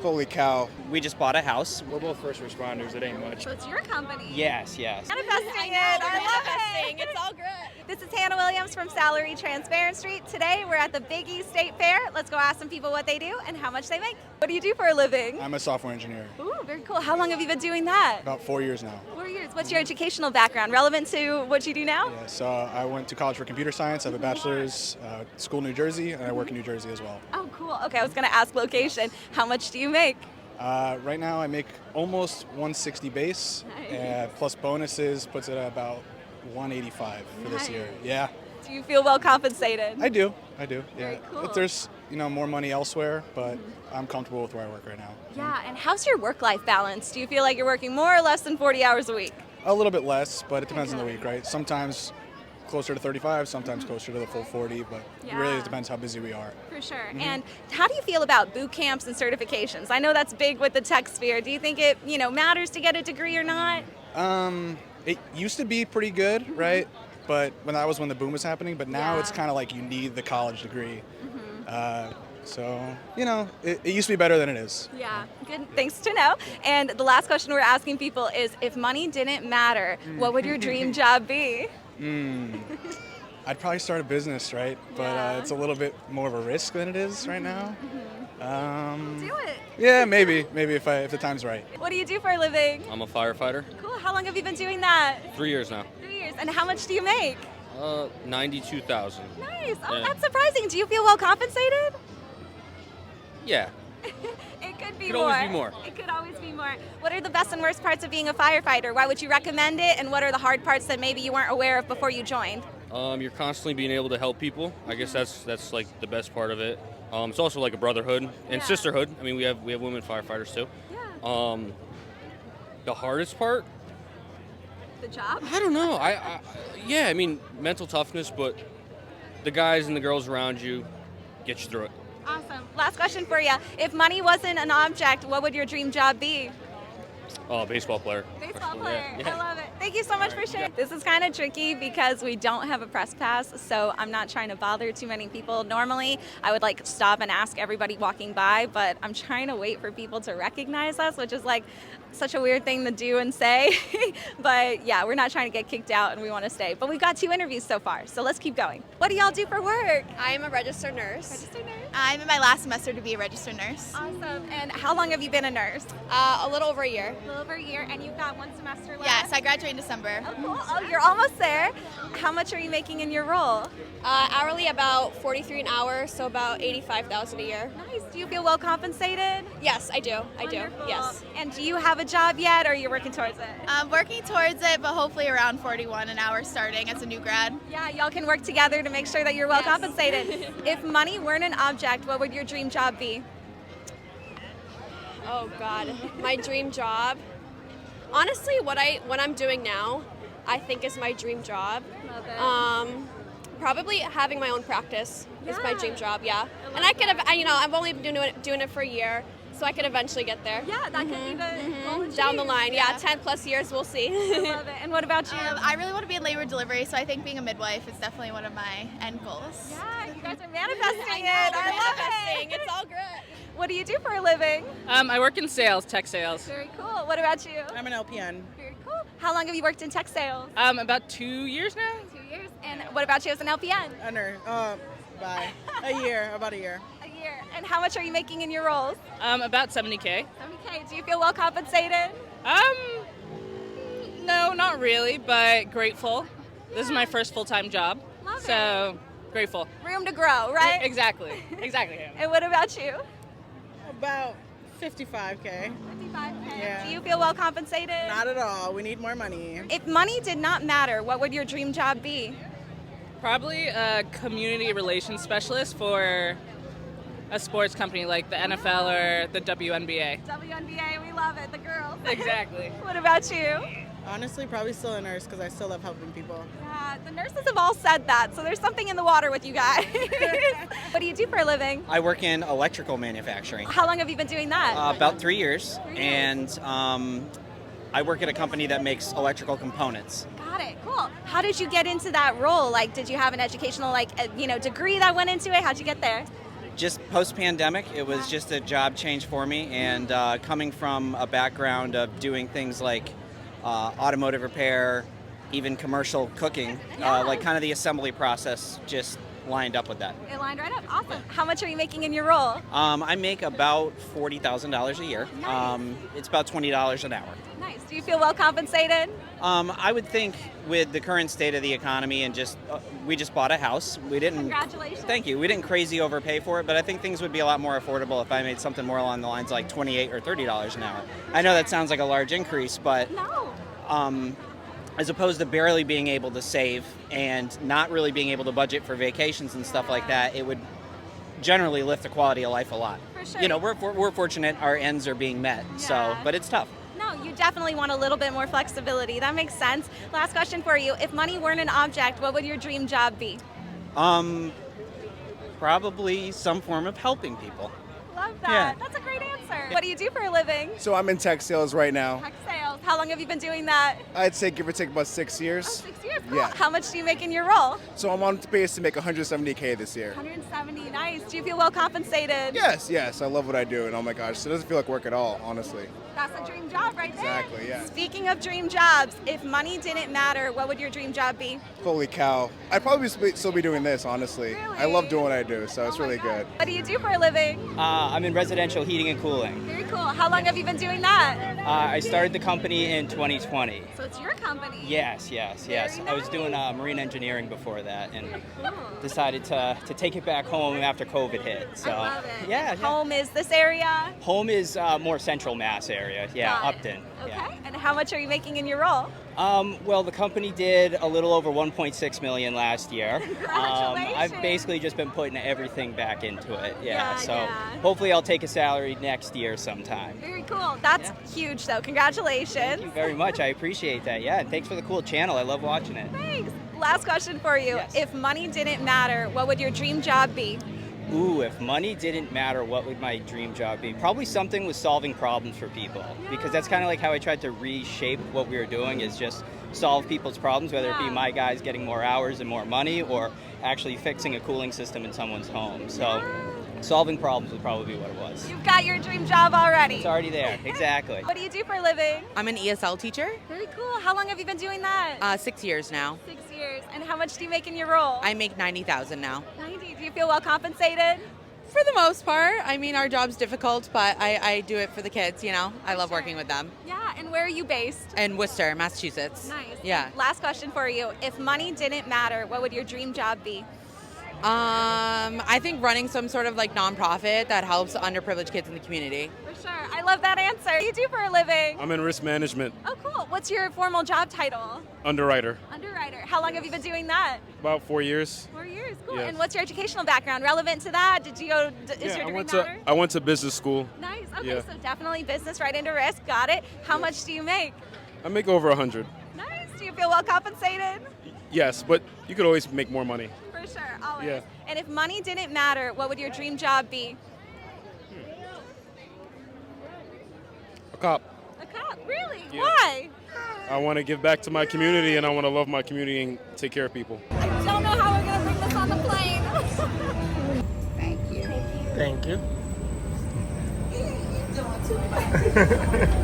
Holy cow. We just bought a house. We're both first responders. It ain't much. So it's your company. Yes. Manifesting it. I love it. It's all good. This is Hannah Williams from Salary Transparent Street. Today we're at the Big East State Fair. Let's go ask some people what they do and how much they make. What do you do for a living? I'm a software engineer. Ooh, very cool. How long have you been doing that? About 4 years now. 4 years. What's your educational background? Relevant to what you do now? Yeah, so I went to college for computer science. I have a bachelor's, school in New Jersey, and I work in New Jersey as well. Oh, cool. Okay, I was going to ask location. How much do you make? Right now I make almost 160 base, plus bonuses puts it at about 185 for this year. Yeah. Do you feel well compensated? I do. Yeah. Very cool. If there's more money elsewhere, but I'm comfortable with where I work right now. Yeah, and how's your work-life balance? Do you feel like you're working more or less than 40 hours a week? A little bit less, but it depends on the week, right? Sometimes closer to 35, sometimes closer to the full 40, but it really depends how busy we are. For sure. And how do you feel about boot camps and certifications? I know that's big with the tech sphere. Do you think it, matters to get a degree or not? It used to be pretty good, right? But when the boom was happening, but now it's kind of like you need the college degree. It used to be better than it is. Yeah, good. Thanks to know. And the last question we're asking people is, if money didn't matter, what would your dream job be? I'd probably start a business, right? But it's a little bit more of a risk than it is right now. Do it. Yeah, maybe if the time's right. What do you do for a living? I'm a firefighter. Cool. How long have you been doing that? 3 years now. 3 years. And how much do you make? 92,000. Nice. Oh, Yeah. that's surprising. Do you feel well compensated? Yeah. It could be Could more. always be more. It could always be more. What are the best and worst parts of being a firefighter? Why would you recommend it? And what are the hard parts that maybe you weren't aware of before you joined? You're constantly being able to help people. I guess that's like the best part of it. It's also like a brotherhood and sisterhood. I mean, we have women firefighters too. Yeah. The hardest part? The job? I don't know. I mean, mental toughness, but the guys and the girls around you get you through it. Awesome. Last question for you. If money wasn't an object, what would your dream job be? Oh, baseball player. Baseball player. Yeah. I love it. Thank you so much for sharing. This is kind of tricky because we don't have a press pass, so I'm not trying to bother too many people. Normally, I would stop and ask everybody walking by, but I'm trying to wait for people to recognize us, which is such a weird thing to do and say. But yeah, we're not trying to get kicked out and we want to stay. But we've got 2 interviews so far, so let's keep going. What do y'all do for work? I am a registered nurse. Registered nurse? I'm in my last semester to be a registered nurse. Awesome. And how long have you been a nurse? A little over a year. A little over a year, and you've got 1 semester left? Yes, I graduate in December. Oh, cool. Oh, you're almost there. How much are you making in your role? Hourly about 43 an hour, so about 85,000 a year. Nice. Do you feel well compensated? Yes, I do. Wonderful. Yes. And do you have a job yet, or are you working towards it? I'm working towards it, but hopefully around 41 an hour starting as a new grad. Yeah, y'all can work together to make sure that you're well compensated. If money weren't an object, what would your dream job be? Oh God, my dream job. Honestly, what I'm doing now, I think is my dream job. Love it. Probably having my own practice is my dream job. Yeah, and I could have. I've only been doing it for a year, so I could eventually get there. Yeah, that could be the goal Down the line. Yeah. 10 plus years, we'll see. I love it. And what about you? I really want to be in labor and delivery, so I think being a midwife is definitely one of my end goals. Yeah, you guys are manifesting it. I love it. It's all good. What do you do for a living? I work in sales, tech sales. Very cool. What about you? I'm an LPN. Very cool. How long have you worked in tech sales? About 2 years now. 2 years. And what about you as an LPN? A nurse. About a year. A year. And how much are you making in your roles? About 70K. 70K. Do you feel well compensated? No, not really, but grateful. This is my first full-time job. Love so grateful. Room to grow, right? Exactly. And what about you? About 55K. 55K. Yeah. Do you feel well compensated? Not at all. We need more money. If money did not matter, what would your dream job be? Probably a community relations specialist for a sports company like the NFL or the WNBA. WNBA, we love it. The girls. Exactly. What about you? Honestly, probably still a nurse because I still love helping people. Yeah, the nurses have all said that, so there's something in the water with you guys. What do you do for a living? I work in electrical manufacturing. How long have you been doing that? About 3 years, and I work at a company that makes electrical components. Got it. Cool. How did you get into that role? Did you have an educational, degree that went into it? How'd you get there? just post-pandemic, it was just a job change for me, and coming from a background of doing things like automotive repair, even commercial cooking, like kind of the assembly process just lined up with that. It lined right up. Awesome. How much are you making in your role? I make about $40,000 a year. Nice. It's about $20 an hour. Nice. Do you feel well compensated? I would think with the current state of the economy and just we just bought a house. We didn't. Congratulations. Thank you. We didn't crazy overpay for it, but I think things would be a lot more affordable if I made something more along the lines like $28 or $30 an hour. I know that sounds like a large increase, but No. as opposed to barely being able to save and not really being able to budget for vacations and stuff like that, it would generally lift the quality of life a lot. For sure. You know, we're fortunate our ends are being met, so Yeah. but it's tough. No, you definitely want a little bit more flexibility. That makes sense. Last question for you. If money weren't an object, what would your dream job be? Probably some form of helping people. Love that. Yeah. That's a great answer. What do you do for a living? So I'm in tech sales right now. Tech sales. How long have you been doing that? I'd say give or take about 6 years. 6 years. Cool. Yeah. How much do you make in your role? So I'm on pace to make 170K this year. 170. Nice. Do you feel well compensated? Yes. I love what I do, and oh my gosh, it doesn't feel like work at all, honestly. That's a dream job right there. Exactly, yeah. Speaking of dream jobs, if money didn't matter, what would your dream job be? Holy cow. I'd probably still be doing this, honestly. Really? I love doing what I do, so it's Oh my really God. good. What do you do for a living? I'm in residential heating and cooling. Very cool. How long have you been doing that? I started the company in 2020. So it's your company. Yes. Very I was doing marine engineering before that, and decided to take it back home after COVID hit. So I love it. yeah. Home is this area? Home is more central Mass area. Yeah, Got it. Upton. Okay. Yeah. And how much are you making in your role? Well, the company did a little over 1.6 million last year. Congratulations. I've basically just been putting everything back into it. Yeah, So yeah. hopefully I'll take a salary next year sometime. Very cool. That's huge, though. Congratulations. Thank you very much. I appreciate that. Yeah, and thanks for the cool channel. I love watching it. Thanks. Last question for you. Yes. If money didn't matter, what would your dream job be? Ooh, if money didn't matter, what would my dream job be? Probably something with solving problems for people, because that's kind of like how I tried to reshape what we were doing, is just solve people's problems, whether it be my guys getting more hours and more money, or actually fixing a cooling system in someone's home. So solving problems would probably be what it was. You've got your dream job already. It's already there, exactly. What do you do for a living? I'm an ESL teacher, Very cool. How long have you been doing that? 6 years now. 6 years. And how much do you make in your role? I make 90,000 now. 90. Do you feel well compensated? For the most part, I mean, our job's difficult, but I do it for the kids, you know. I love working with them. Yeah. And where are you based? In Worcester, Massachusetts. Nice. Yeah. Last question for you. If money didn't matter, what would your dream job be? I think running some sort of like nonprofit that helps underprivileged kids in the community. For sure. I love that answer. What do you do for a living? I'm in risk management, Oh, cool. What's your formal job title? underwriter, Underwriter. How long have you been doing that? about 4 years. 4 years. Cool. Yes. And what's your educational background? Relevant to that? Did you go? Is your degree matter? I went to business school. Nice. Okay. Yeah. So definitely business right into risk. Got it. How much do you make? I make over 100. Nice. Do you feel well compensated? Yes, but you could always make more money. For sure. Always. Yeah. And if money didn't matter, what would your dream job be? A cop. A cop. Really? Yeah. Why? I want to give back to my community, and I want to love my community and take care of people. I don't know how we're gonna bring this on the plane. Thank you. Thank you.